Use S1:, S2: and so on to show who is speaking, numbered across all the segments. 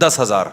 S1: 10,000,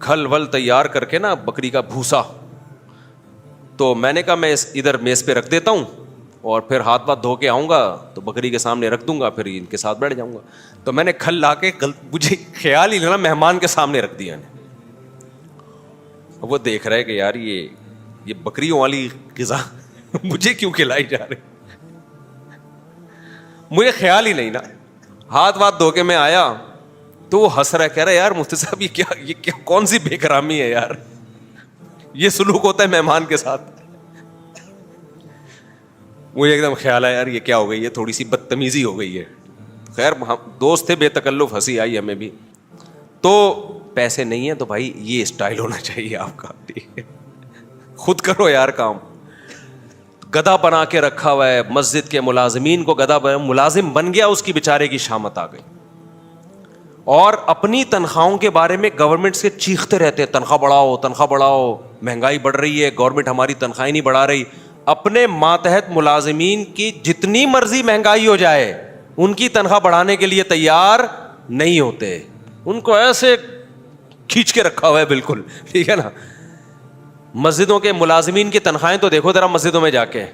S1: کھل ول تیار کر کے نا بکری کا بھوسا, تو میں نے کہا میں ادھر میز پہ رکھ دیتا ہوں اور پھر ہاتھ واتھ دھو کے آؤں گا تو بکری کے سامنے رکھ دوں گا, پھر ان کے ساتھ بیٹھ جاؤں گا. تو میں نے کھل لا کے مجھے خیال ہی لینا مہمان کے سامنے رکھ دیا. وہ دیکھ رہے کہ یار یہ بکریوں والی غذا مجھے کیوں کھلائی جا رہی, مجھے خیال ہی نہیں نا. ہاتھ واتھ دھو کے میں آیا تو وہ ہنس رہا ہے, کہہ رہا ہے یار مفتی صاحب یہ کیا کون سی بے کرامی ہے یار, یہ سلوک ہوتا ہے مہمان کے ساتھ. مجھے ایک دم خیال آیا یار یہ کیا ہو گئی ہے, تھوڑی سی بدتمیزی ہو گئی ہے. خیر دوست تھے, بے تکلف ہنسی آئی ہمیں بھی. تو پیسے نہیں ہیں تو بھائی یہ اسٹائل ہونا چاہیے آپ کا, خود کرو یار کام. گدھا بنا کے رکھا ہوا ہے مسجد کے ملازمین کو, ملازم بن گیا, اس کی بیچارے کی شامت آ گئی. اور اپنی تنخواہوں کے بارے میں گورنمنٹ سے چیختے رہتے, تنخواہ بڑھاؤ تنخواہ بڑھاؤ, مہنگائی بڑھ رہی ہے, گورنمنٹ ہماری تنخواہیں نہیں بڑھا رہی. اپنے ماتحت ملازمین کی جتنی مرضی مہنگائی ہو جائے ان کی تنخواہ بڑھانے کے لیے تیار نہیں ہوتے. ان کو ایسے کھینچ کے رکھا ہوا ہے بالکل, ٹھیک ہے نا. مسجدوں کے ملازمین کی تنخواہیں تو دیکھو ذرا مسجدوں میں جا کے,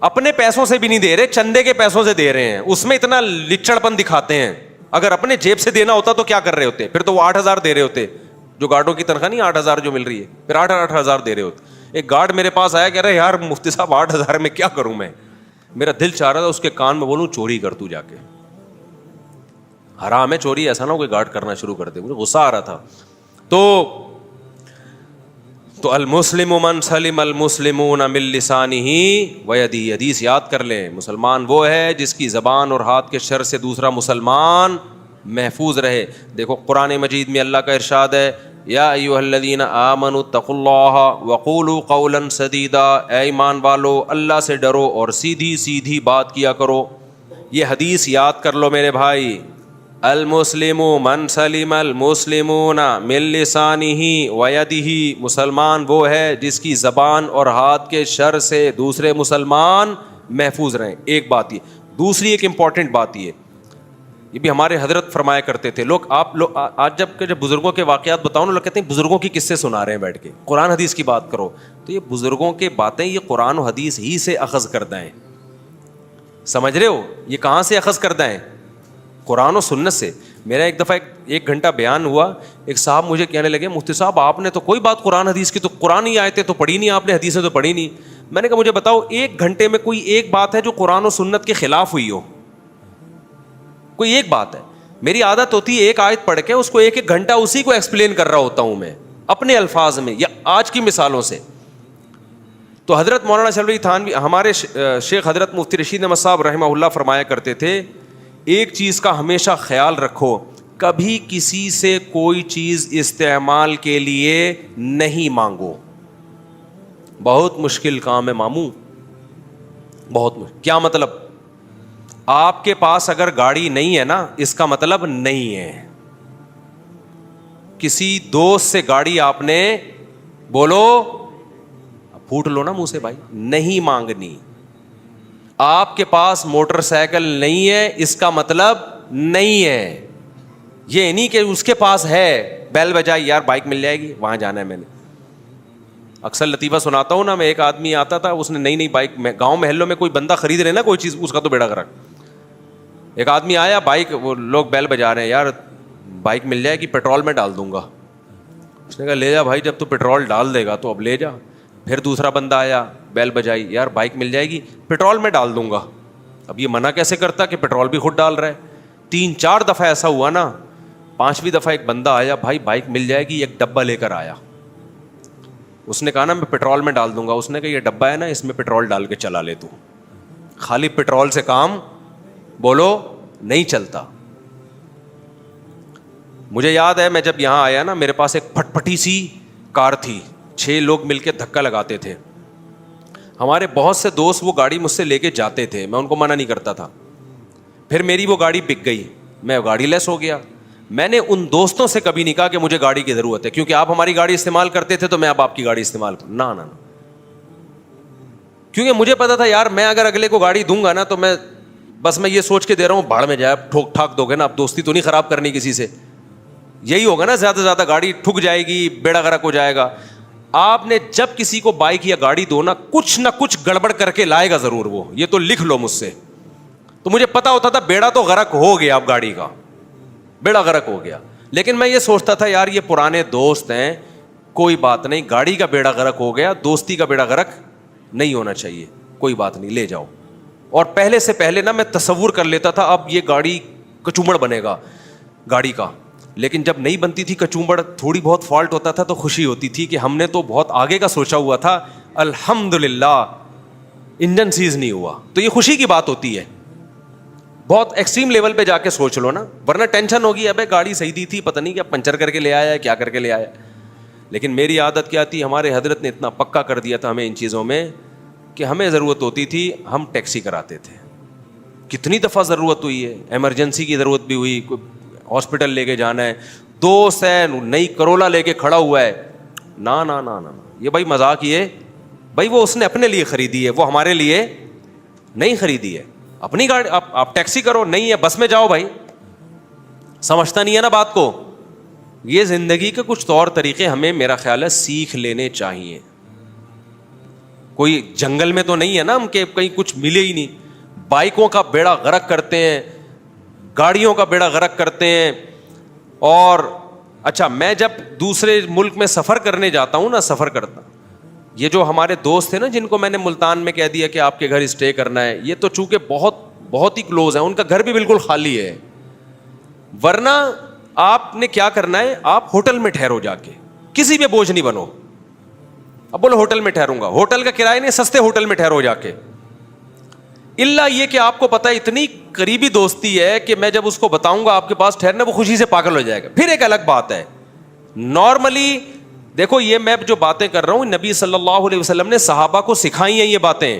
S1: اپنے پیسوں سے بھی نہیں دے رہے, چندے کے پیسوں سے دے رہے ہیں. اس میں اتنا لچڑ پن دکھاتے ہیں. اگر اپنے جیب سے دینا ہوتا تو کیا کر رہے ہوتے, پھر تو وہ 8,000 دے رہے ہوتے. جو گارڈوں کی تنخواہ نہیں 8,000 جو مل رہی ہے, پھر 8,000 دے رہے ہوتے. ایک گارڈ میرے پاس آیا, کہہ رہے یار مفتی صاحب 8,000 میں کیا کروں میں. میرا دل چاہ رہا تھا اس کے کان میں بولوں چوری کر تو جا کے, حرام ہے چوری, ایسا نہ ہو کہ گارڈ کرنا شروع کر دے. مجھے غصہ آ رہا تھا. تو المسلم من سلم المسلمون من لسانہ ویدہ, حدیث یاد کر لیں, مسلمان وہ ہے جس کی زبان اور ہاتھ کے شر سے دوسرا مسلمان محفوظ رہے. دیکھو قرآن مجید میں اللہ کا ارشاد ہے, یا ایھا الذین آمنوا اتقوا اللہ وقولوا قولا سدیدا, اے ایمان والو اللہ سے ڈرو اور سیدھی سیدھی بات کیا کرو. یہ حدیث یاد کر لو میرے بھائی, المسلم من سلم المسلمون من لسانہ ویدہ, مسلمان وہ ہے جس کی زبان اور ہاتھ کے شر سے دوسرے مسلمان محفوظ رہیں. ایک بات یہ. دوسری ایک امپورٹنٹ بات یہ بھی ہمارے حضرت فرمایا کرتے تھے. آپ لوگ آج جب بزرگوں کے واقعات بتاؤ نا, لوگ کہتے ہیں بزرگوں کی قصے سنا رہے ہیں بیٹھ کے, قرآن حدیث کی بات کرو. تو یہ بزرگوں کے باتیں یہ قرآن و حدیث ہی سے اخذ کردہ ہیں, سمجھ رہے ہو. یہ کہاں سے اخذ کردہ ہیں, قرآن و سنت سے. میرا ایک دفعہ ایک گھنٹہ بیان ہوا, ایک صاحب مجھے کہنے لگے مفتی صاحب آپ نے تو کوئی بات قرآن حدیث کی, تو قرآن ہی آیتیں تو پڑھی نہیں آپ نے, حدیثیں تو پڑھی نہیں. میں نے کہا مجھے بتاؤ ایک گھنٹے میں کوئی ایک بات ہے جو قرآن و سنت کے خلاف ہوئی ہو, کوئی ایک بات ہے. میری عادت ہوتی ہے ایک آیت پڑھ کے اس کو ایک ایک گھنٹہ اسی کو ایکسپلین کر رہا ہوتا ہوں میں اپنے الفاظ میں یا آج کی مثالوں سے. تو حضرت مولانا شلوی تھانوی, ہمارے شیخ حضرت مفتی رشید احمد صاحب رحمہ اللہ فرمایا کرتے تھے, ایک چیز کا ہمیشہ خیال رکھو, کبھی کسی سے کوئی چیز استعمال کے لیے نہیں مانگو. بہت مشکل کام ہے ماموں, بہت مشکل. کیا مطلب؟ آپ کے پاس اگر گاڑی نہیں ہے نا, اس کا مطلب نہیں ہے. کسی دوست سے گاڑی آپ نے, بولو پھوٹ لو نا منہ سے بھائی, نہیں مانگنی. آپ کے پاس موٹر سائیکل نہیں ہے, اس کا مطلب نہیں ہے. یہ نہیں کہ اس کے پاس ہے, بیل بجائی یار بائک مل جائے گی وہاں جانا ہے. میں نے اکثر لطیفہ سناتا ہوں نا, میں ایک آدمی آتا تھا, اس نے نئی نئی بائک, گاؤں محلوں میں کوئی بندہ خرید رہے نا کوئی چیز, اس کا تو بیڑا گرک. ایک آدمی آیا بائک, وہ لوگ بیل بجا رہے ہیں, یار بائک مل جائے گی پیٹرول میں ڈال دوں گا. اس نے کہا لے جا بھائی, جب تو پیٹرول ڈال دے گا تو اب لے جا. پھر دوسرا بندہ آیا, بیل بجائی, یار بائک مل جائے گی پیٹرول میں ڈال دوں گا. اب یہ منع کیسے کرتا کہ پیٹرول بھی خود ڈال رہا ہے. 3-4 دفعہ ایسا ہوا نا, 5ویں دفعہ ایک بندہ آیا, بھائی بائک مل جائے گی, ایک ڈبہ لے کر آیا. اس نے کہا نا میں پیٹرول میں ڈال دوں گا. اس نے کہا یہ ڈبہ ہے نا, اس میں پیٹرول ڈال کے چلا لے تو, خالی پیٹرول سے کام بولو نہیں چلتا. مجھے یاد ہے میں جب یہاں آیا نا, میرے پاس ایک پھٹ پھٹی سی کار تھی, 6 لوگ مل کے دھکا لگاتے تھے. ہمارے بہت سے دوست وہ گاڑی مجھ سے لے کے جاتے تھے, میں ان کو منع نہیں کرتا تھا. پھر میری وہ گاڑی بک گئی, میں گاڑی لیس ہو گیا. میں نے ان دوستوں سے کبھی نہیں کہا کہ مجھے گاڑی کی ضرورت ہے, کیونکہ آپ ہماری گاڑی استعمال کرتے تھے تو میں اب آپ کی گاڑی استعمال کروں. نہ کیونکہ مجھے پتا تھا یار میں اگر اگلے کو گاڑی دوں گا نا تو میں بس میں یہ سوچ کے دے رہا ہوں بھاڑ میں جائے, ٹھوک ٹھاک دو گے نا, اب دوستی تو نہیں خراب کرنی کسی سے. یہی ہوگا نا, زیادہ سے زیادہ گاڑی ٹھک جائے گی, بیڑا غرق ہو جائے گا. آپ نے جب کسی کو بائک یا گاڑی دو نا, کچھ نہ کچھ گڑبڑ کر کے لائے گا ضرور وہ, یہ تو لکھ لو مجھ سے. تو مجھے پتا ہوتا تھا بیڑا تو غرق ہو گیا, اب گاڑی کا بیڑا غرق ہو گیا, لیکن میں یہ سوچتا تھا یار یہ پرانے دوست ہیں, کوئی بات نہیں, گاڑی کا بیڑا غرق ہو گیا, دوستی کا بیڑا غرق نہیں ہونا چاہیے, کوئی بات نہیں, لے جاؤ. اور پہلے سے پہلے نا میں تصور کر لیتا تھا اب یہ گاڑی کچومڑ بنے گا گاڑی کا, لیکن جب نہیں بنتی تھی کچومڑ, تھوڑی بہت فالٹ ہوتا تھا تو خوشی ہوتی تھی کہ ہم نے تو بہت آگے کا سوچا ہوا تھا, الحمدللہ انجن سیز نہیں ہوا. تو یہ خوشی کی بات ہوتی ہے. بہت ایکسٹریم لیول پہ جا کے سوچ لو نا, ورنہ ٹینشن ہوگی, ابے گاڑی صحیح دی تھی, پتہ نہیں کیا پنچر کر کے لے آیا ہے, کیا کر کے لے آیا. لیکن میری عادت کیا تھی, ہمارے حضرت نے اتنا پکا کر دیا تھا ہمیں ان چیزوں میں کہ ہمیں ضرورت ہوتی تھی ہم ٹیکسی کراتے تھے. کتنی دفعہ ضرورت ہوئی ہے, ایمرجنسی کی ضرورت بھی ہوئی, ہاسپٹل لے کے جانا ہے, دوست ہے نئی کرولا لے کے کھڑا ہوا ہے, نا نا نا نا, یہ بھائی مذاق یہ بھائی, وہ اس نے اپنے لیے خریدی ہے, وہ ہمارے لیے نہیں خریدی ہے. اپنی گاڑی آپ ٹیکسی کرو, نہیں ہے بس میں جاؤ. بھائی سمجھتا نہیں ہے نا بات کو. یہ زندگی کے کچھ طور طریقے ہمیں میرا خیال ہے سیکھ لینے چاہیے. کوئی جنگل میں تو نہیں ہے نا ہم کہ کہیں کچھ ملے ہی نہیں. بائکوں کا بیڑا غرق کرتے ہیں, گاڑیوں کا بیڑا غرق کرتے ہیں. اور اچھا, میں جب دوسرے ملک میں سفر کرنے جاتا ہوں نا, سفر کرتا, یہ جو ہمارے دوست ہیں نا جن کو میں نے ملتان میں کہہ دیا کہ آپ کے گھر اسٹے کرنا ہے, یہ تو چونکہ بہت ہی کلوز ہیں, ان کا گھر بھی بالکل خالی ہے. ورنہ آپ نے کیا کرنا ہے, آپ ہوٹل میں ٹھہرو جا کے, کسی پہ بوجھ نہیں بنو. اب بولو ہوٹل میں ٹھہروں گا, ہوٹل کا کرایہ نہیں, سستے ہوٹل میں ٹھہرو جا کے. اللہ یہ کہ آپ کو پتا ہے اتنی قریبی دوستی ہے کہ میں جب اس کو بتاؤں گا آپ کے پاس ٹھہرنا, وہ خوشی سے پاگل ہو جائے گا. پھر ایک الگ بات ہے, نارملی دیکھو یہ میں جو باتیں کر رہا ہوں نبی صلی اللہ علیہ وسلم نے صحابہ کو سکھائی ہیں یہ باتیں.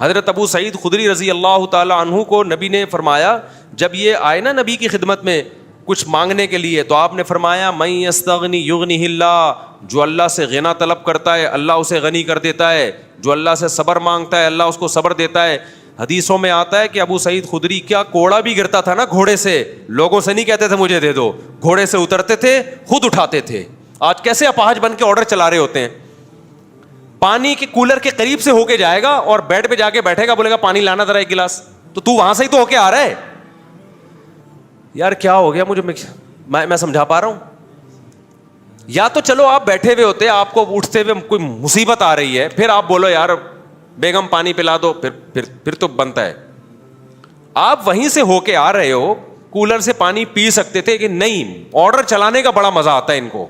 S1: حضرت ابو سعید خدری رضی اللہ تعالی عنہ کو نبی نے فرمایا, جب یہ آئے نا نبی کی خدمت میں کچھ مانگنے کے لیے, تو آپ نے فرمایا من یستغنی یغنیہ اللہ, جو اللہ سے غنا طلب کرتا ہے اللہ اسے غنی کر دیتا ہے, جو اللہ سے صبر مانگتا ہے اللہ اس کو صبر دیتا ہے. حدیثوں میں آتا ہے کہ ابو سعید خدری کیا کوڑا بھی گرتا تھا نا گھوڑے سے, لوگوں سے نہیں کہتے تھے مجھے دے دو, گھوڑے سے اترتے تھے خود اٹھاتے تھے. آج کیسے اپاہج بن کے آرڈر چلا رہے ہوتے ہیں, پانی کے کولر کے قریب سے ہو کے جائے گا اور بیڈ پہ جا کے بیٹھے گا, بولے گا پانی لانا ذرا ایک گلاس, تو وہاں سے ہی تو ہو کے آ رہا ہے. یار کیا ہو گیا مجھے, میں سمجھا پا رہا ہوں. یا تو چلو آپ بیٹھے ہوئے ہوتے, آپ کو اٹھتے ہوئے کوئی مصیبت آ رہی ہے, پھر آپ بولو یار بیگم پانی پلا دو, پھر تو بنتا ہے. آپ وہیں سے ہو کے آ رہے ہو, کولر سے پانی پی سکتے تھے کہ نہیں, آرڈر چلانے کا بڑا مزہ آتا ہے ان کو.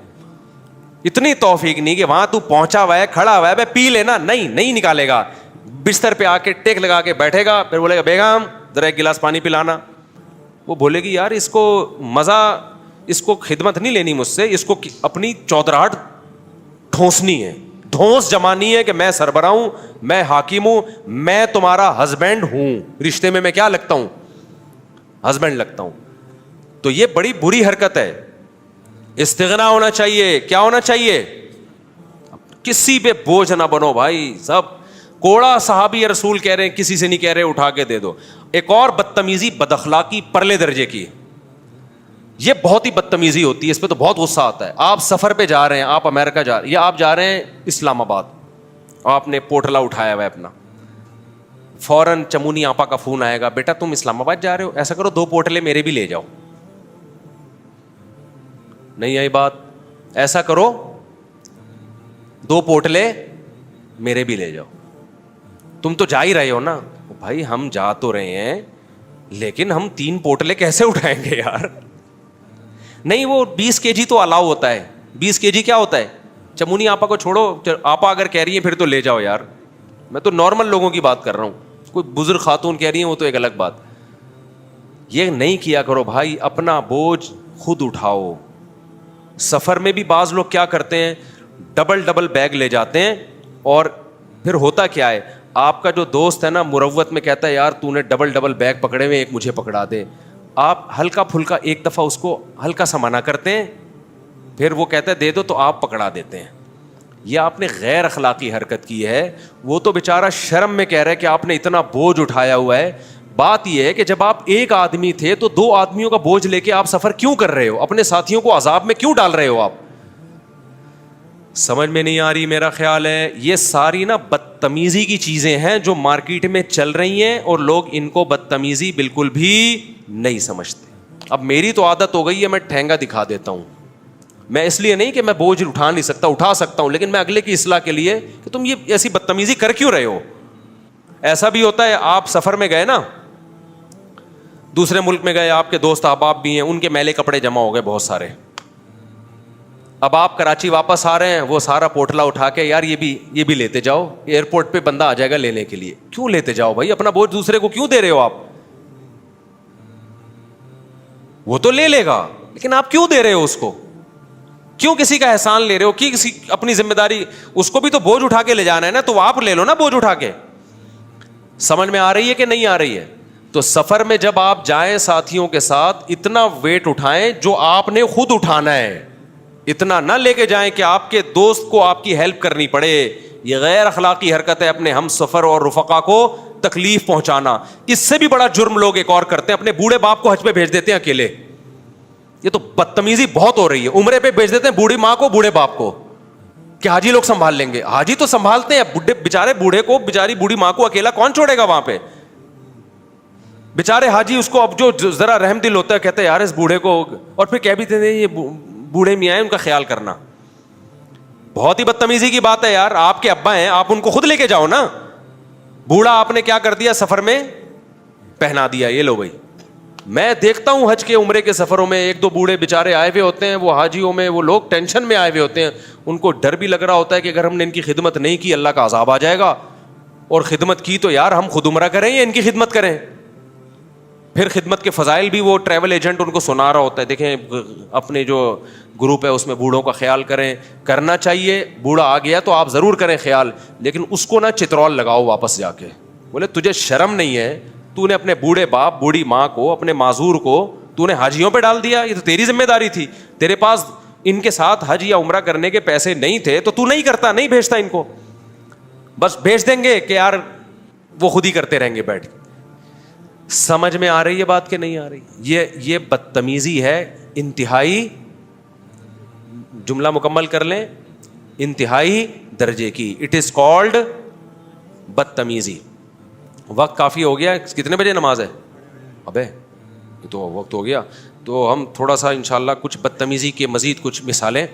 S1: اتنی توفیق نہیں کہ وہاں تو پہنچا ہوا ہے کھڑا ہوا ہے پی لینا, نہیں نکالے گا, بستر پہ آ کے ٹیک لگا کے بیٹھے گا, پھر بولے گا بیگم ذرا ایک گلاس پانی پلانا. وہ بولے گی یار اس کو مزہ, اس کو خدمت نہیں لینی مجھ سے, اس کو اپنی چودراہٹ ٹھونسنی ہے, ڈھونس جمانی ہے کہ میں سربراہ ہوں, میں حاکم ہوں, میں تمہارا ہسبینڈ ہوں, رشتے میں کیا لگتا ہوں, ہسبینڈ لگتا ہوں. تو یہ بڑی بری حرکت ہے. استغنا ہونا چاہیے. کیا ہونا چاہیے, کسی پہ بوجھ نہ بنو بھائی. سب کوڑا صحابی رسول کہہ رہے ہیں, کسی سے نہیں کہہ رہے اٹھا کے دے دو. ایک اور بدتمیزی بد اخلاقی پرلے درجے کی, یہ بہت ہی بدتمیزی ہوتی ہے, اس پہ تو بہت غصہ آتا ہے. آپ سفر پہ جا رہے ہیں, آپ امریکہ جا رہے ہیں یا آپ جا رہے ہیں اسلام آباد, آپ نے پوٹلا اٹھایا ہوا ہے اپنا, فوراً چمونی آپا کا فون آئے گا, بیٹا تم اسلام آباد جا رہے ہو, ایسا کرو 2 پوٹلے میرے بھی لے جاؤ. نہیں آئی بات, ایسا کرو 2 پوٹلے میرے بھی لے جاؤ. تم تو جا ہی رہے ہو نا. بھائی ہم جا تو رہے ہیں لیکن ہم 3 پوٹلے کیسے اٹھائیں گے یار. نہیں وہ 20 kg تو الاؤ ہوتا ہے. 20 kg کیا ہوتا ہے, چمونی آپا کو چھوڑو, آپا اگر کہہ رہی ہیں پھر تو لے جاؤ یار. میں تو نارمل لوگوں کی بات کر رہا ہوں, کوئی بزرگ خاتون کہہ رہی ہیں وہ تو ایک الگ بات. یہ نہیں کیا کرو بھائی, اپنا بوجھ خود اٹھاؤ. سفر میں بھی بعض لوگ کیا کرتے ہیں, ڈبل بیگ لے جاتے ہیں, اور پھر ہوتا کیا ہے, آپ کا جو دوست ہے نا مروت میں کہتا ہے یار تو نے ڈبل بیگ پکڑے ہوئے, ایک مجھے پکڑا دے. آپ ہلکا پھلکا ایک دفعہ اس کو ہلکا سا منع کرتے ہیں, پھر وہ کہتا ہے دے دو, تو آپ پکڑا دیتے ہیں. یہ آپ نے غیر اخلاقی حرکت کی ہے. وہ تو بیچارہ شرم میں کہہ رہا ہے کہ آپ نے اتنا بوجھ اٹھایا ہوا ہے, بات یہ ہے کہ جب آپ ایک آدمی تھے تو 2 آدمیوں کا بوجھ لے کے آپ سفر کیوں کر رہے ہو؟ اپنے ساتھیوں کو عذاب میں کیوں ڈال رہے ہو آپ؟ سمجھ میں نہیں آ رہی. میرا خیال ہے یہ ساری نا بدتمیزی کی چیزیں ہیں جو مارکیٹ میں چل رہی ہیں اور لوگ ان کو بدتمیزی بالکل بھی نہیں سمجھتے. اب میری تو عادت ہو گئی ہے, میں ٹھینگا دکھا دیتا ہوں. میں اس لیے نہیں کہ میں بوجھ اٹھا نہیں سکتا, اٹھا سکتا ہوں, لیکن میں اگلے کی اصلاح کے لیے کہ تم یہ ایسی بدتمیزی کر کیوں رہے ہو. ایسا بھی ہوتا ہے آپ سفر میں گئے نا, دوسرے ملک میں گئے, آپ کے دوست احباب بھی ہیں, ان کے میلے کپڑے جمع ہو گئے بہت سارے. اب آپ کراچی واپس آ رہے ہیں, وہ سارا پوٹلا اٹھا کے یار یہ بھی لیتے جاؤ, ایئرپورٹ پہ بندہ آ جائے گا لینے کے لیے. کیوں لیتے جاؤ بھائی, اپنا بوجھ دوسرے کو کیوں دے رہے ہو آپ؟ وہ تو لے لے گا, لیکن آپ کیوں دے رہے ہو اس کو؟ کیوں کسی کا احسان لے رہے ہو؟ کسی اپنی ذمہ داری, اس کو بھی تو بوجھ اٹھا کے لے جانا ہے نا, تو آپ لے لو نا بوجھ اٹھا کے. سمجھ میں آ رہی ہے کہ نہیں آ رہی ہے؟ تو سفر میں جب آپ جائیں ساتھیوں کے ساتھ, اتنا ویٹ اٹھائیں جو آپ نے خود اٹھانا ہے. اتنا نہ لے کے جائیں کہ آپ کے دوست کو آپ کی ہیلپ کرنی پڑے. یہ غیر اخلاقی حرکت ہے, اپنے ہم سفر اور رفقا کو تکلیف پہنچانا. اس سے بھی بڑا جرم لوگ ایک اور کرتے ہیں, اپنے بوڑھے باپ کو حج پہ بھیج دیتے ہیں اکیلے. یہ تو بدتمیزی بہت ہو رہی ہے. عمرے پہ بھیج دیتے ہیں بوڑھی ماں کو, بوڑھے باپ کو, کہ حاجی لوگ سنبھال لیں گے. حاجی تو سنبھالتے ہیں, بےچارے بوڑھے کو, بےچاری بوڑھی ماں کو اکیلا کون چھوڑے گا وہاں پہ؟ بےچارے حاجی اس کو اب جو ذرا رحم دل ہوتا ہے کہتے ہیں یار اس بوڑھے کو, اور پھر کہہ بھی دیتے ہیں یہ بوڑھے میاں ہیں, ان کا خیال کرنا. بہت ہی بدتمیزی کی بات ہے یار. آپ کے ابا ہیں, آپ ان کو خود لے کے جاؤ نا. بوڑھا آپ نے کیا کر دیا, سفر میں پہنا دیا, یہ لو بھائی. میں دیکھتا ہوں حج کے عمرے کے سفروں میں 1-2 بوڑھے بےچارے آئے ہوئے ہوتے ہیں, وہ حاجیوں میں وہ لوگ ٹینشن میں آئے ہوئے ہوتے ہیں. ان کو ڈر بھی لگ رہا ہوتا ہے کہ اگر ہم نے ان کی خدمت نہیں کی اللہ کا عذاب آ جائے گا, اور خدمت کی تو یار ہم خود عمرہ کریں یا ان کی خدمت کریں. پھر خدمت کے فضائل بھی وہ ٹریول ایجنٹ ان کو سنا رہا ہوتا ہے, دیکھیں اپنے جو گروپ ہے اس میں بوڑھوں کا خیال کریں, کرنا چاہیے. بوڑھا آ گیا تو آپ ضرور کریں خیال, لیکن اس کو نہ چترول لگاؤ واپس جا کے. بولے تجھے شرم نہیں ہے, تو نے اپنے بوڑھے باپ بوڑھی ماں کو, اپنے معذور کو تو نے حاجیوں پہ ڈال دیا. یہ تو تیری ذمہ داری تھی. تیرے پاس ان کے ساتھ حج یا عمرہ کرنے کے پیسے نہیں تھے تو نہیں کرتا, نہیں بھیجتا ان کو. بس بھیج دیں گے کہ یار وہ خود ہی کرتے رہیں گے بیٹھ. سمجھ میں آ رہی ہے بات کہ نہیں آ رہی؟ یہ بدتمیزی ہے انتہائی. جملہ مکمل کر لیں, انتہائی درجے کی. اٹ از کالڈ بدتمیزی. وقت کافی ہو گیا. کتنے بجے نماز ہے؟ ابے یہ تو وقت ہو گیا. تو ہم تھوڑا سا انشاءاللہ کچھ بدتمیزی کے مزید کچھ مثالیں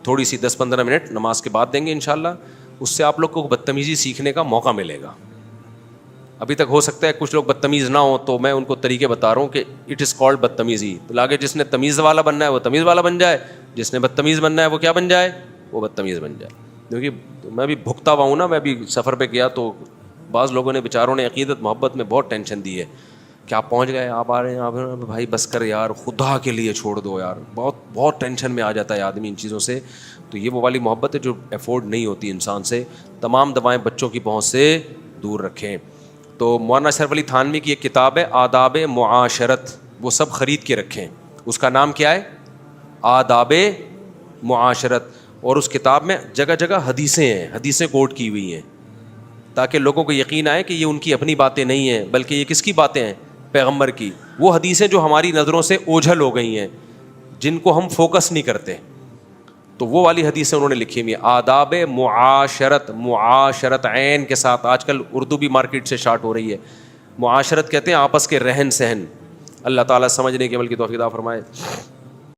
S1: تھوڑی سی 10-15 منٹ نماز کے بعد دیں گے انشاءاللہ. اس سے آپ لوگ کو بدتمیزی سیکھنے کا موقع ملے گا. ابھی تک ہو سکتا ہے کچھ لوگ بدتمیز نہ ہوں, تو میں ان کو طریقے بتا رہا ہوں کہ اٹ از کالڈ بدتمیزی. تو آگے جس نے تمیز والا بننا ہے وہ تمیز والا بن جائے, جس نے بدتمیز بننا ہے وہ کیا بن جائے, وہ بدتمیز بن جائے. کیونکہ میں بھی بھگتا ہوا ہوں نا, میں بھی سفر پہ گیا تو بعض لوگوں نے بیچاروں نے عقیدت محبت میں بہت ٹینشن دی ہے کہ آپ پہنچ گئے, آپ آ رہے ہیں, آپ بھائی بس کر یار, خدا کے لیے چھوڑ دو یار. بہت ٹینشن میں آ جاتا ہے آدمی ان چیزوں سے. تو یہ وہ والی محبت ہے جو افورڈ نہیں ہوتی انسان سے. تمام دوائیں بچوں کی پہنچ سے دور رکھیں. تو مولانا اشرف علی تھانوی کی ایک کتاب ہے آداب معاشرت, وہ سب خرید کے رکھیں. اس کا نام کیا ہے؟ آداب معاشرت. اور اس کتاب میں جگہ جگہ حدیثیں ہیں, حدیثیں کوٹ کی ہوئی ہیں, تاکہ لوگوں کو یقین آئے کہ یہ ان کی اپنی باتیں نہیں ہیں بلکہ یہ کس کی باتیں ہیں؟ پیغمبر کی. وہ حدیثیں جو ہماری نظروں سے اوجھل ہو گئی ہیں, جن کو ہم فوکس نہیں کرتے, تو وہ والی حدیثیں انہوں نے لکھی ہوئی ہیں. آداب معاشرت, معاشرت عین کے ساتھ. آج کل اردو بھی مارکیٹ سے شارٹ ہو رہی ہے. معاشرت کہتے ہیں آپس کے رہن سہن. اللہ تعالیٰ سمجھنے کے عمل کی توفیق عطا فرمائے.